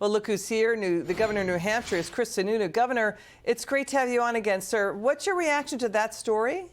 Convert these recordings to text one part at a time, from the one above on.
Well, look who's here. The governor of New Hampshire is Sununu. Governor, it's great to have you on again, sir. What's your reaction to that story?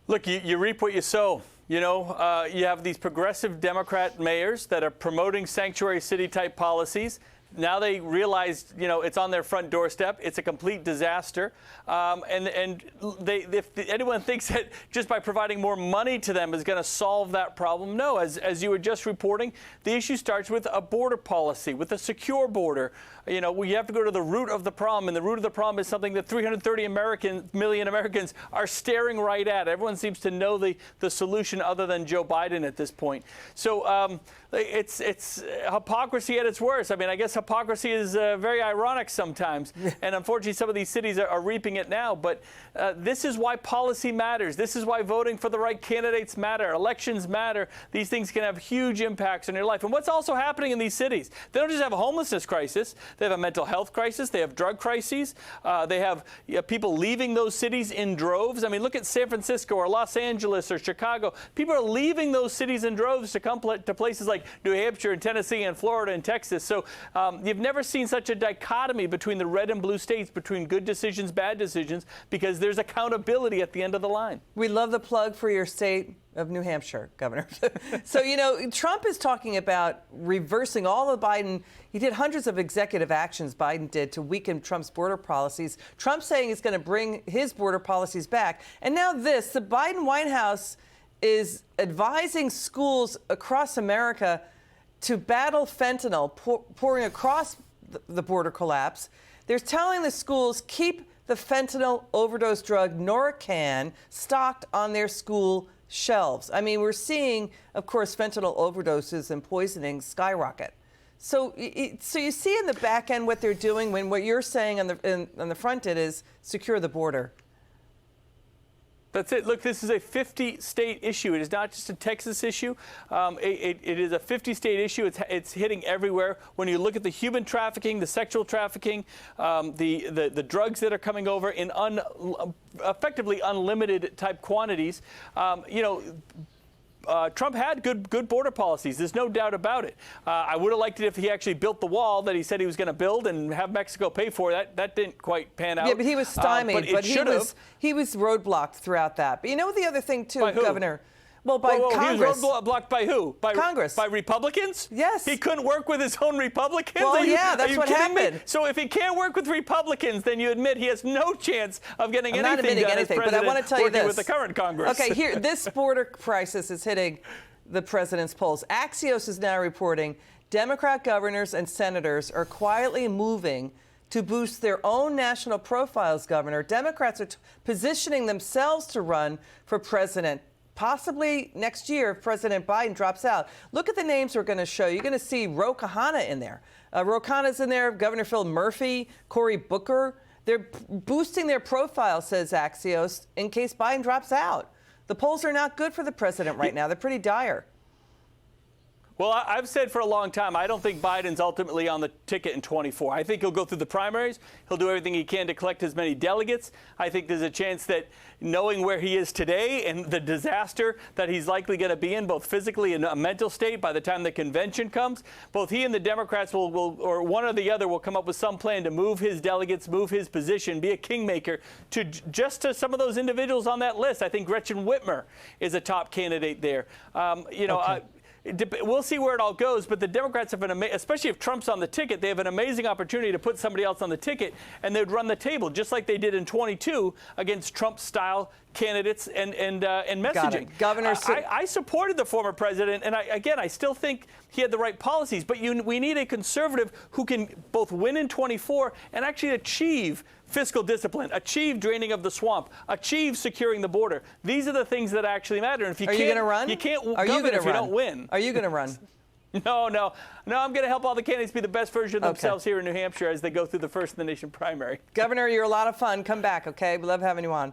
Look, you reap what you sow. You know, you have these progressive Democrat mayors that are promoting sanctuary city type policies. Now they realize, you know, it's on their front doorstep. It's a complete disaster. If anyone thinks that just by providing more money to them is going to solve that problem, no. As you were just reporting, the issue starts with a border policy, with a secure border. You know, we have to go to the root of the problem, and the root of the problem is something that 330 million Americans are staring right at. Everyone seems to know the solution other than Joe Biden at this point. So it's hypocrisy at its worst. I mean, I guess hypocrisy is very ironic sometimes, and unfortunately some of these cities are reaping it now. But this is why policy matters. This is why voting for the right candidates matter. Elections matter. These things can have huge impacts on your life. And what's also happening in these cities, they don't just have a homelessness crisis. They have a mental health crisis. They have drug crises. They have people leaving those cities in droves. I mean, look at San Francisco or Los Angeles or Chicago. People are leaving those cities in droves to come to places like New Hampshire and Tennessee and Florida and Texas. So you've never seen such a dichotomy between the red and blue states, between good decisions, bad decisions, because there's accountability at the end of the line. We love the plug for your state of New Hampshire, Governor. So, you know, Trump is talking about reversing all of Biden. He did hundreds of executive actions Biden did to weaken Trump's border policies. Trump saying he's going to bring his border policies back. And now this, the Biden White House is advising schools across America to battle fentanyl pouring across the border collapse. They're telling the schools keep the fentanyl overdose drug Narcan stocked on their school shelves. I mean, we're seeing, of course, fentanyl overdoses and poisoning skyrocket. So you see in the back end what they're doing when what you're saying on the front end is secure the border. That's it. Look, this is a 50-state issue. It is not just a Texas issue. It is a 50-state issue. It's hitting everywhere. When you look at the human trafficking, the sexual trafficking, the drugs that are coming over in effectively unlimited type quantities, you know, Trump had good border policies. There's no doubt about it. I would have liked it if he actually built the wall that he said he was going to build and have Mexico pay for. That didn't quite pan out. Yeah, but he was stymied. But he was roadblocked throughout that. But you know the other thing, too, Governor? Well, by Congress. He was roadblocked by who? By Congress. By Republicans? Yes. He couldn't work with his own Republicans? Well, yeah, that's what happened. Me? So if he can't work with Republicans, then you admit he has no chance of getting anything done as president, but I want to tell you this. With the current Congress. Okay, here, this border crisis is hitting the president's polls. Axios is now reporting Democrat governors and senators are quietly moving to boost their own national profiles, Governor. Democrats are positioning themselves to run for president, possibly next year if President Biden drops out. Look at the names we're going to show. You're going to see Ro Khanna in there. Ro Khanna's in there, Governor Phil Murphy, Cory Booker. They're boosting their profile, says Axios, in case Biden drops out. The polls are not good for the president right now. They're pretty dire. Well, I've said for a long time, I don't think Biden's ultimately on the ticket in 24. I think he'll go through the primaries. He'll do everything he can to collect as many delegates. I think there's a chance that knowing where he is today and the disaster that he's likely going to be in, both physically and a mental state, by the time the convention comes, both he and the Democrats will or one or the other, will come up with some plan to move his delegates, move his position, be a kingmaker to just to some of those individuals on that list. I think Gretchen Whitmer is a top candidate there. You know, okay. We'll see where it all goes, but the Democrats have especially if Trump's on the ticket, they have an amazing opportunity to put somebody else on the ticket, and they'd run the table just like they did in 22 against Trump-style candidates and messaging. Governor, I supported the former president, and I still think he had the right policies, but we need a conservative who can both win in 24 and actually achieve fiscal discipline, achieve draining of the swamp, achieve securing the border. These are the things that actually matter. And if you are you going to run? You can't govern if you don't win. Are you going to run? No. I'm going to help all the candidates be the best version of themselves here in New Hampshire as they go through the first in the nation primary. Governor, you're a lot of fun. Come back, okay? We love having you on.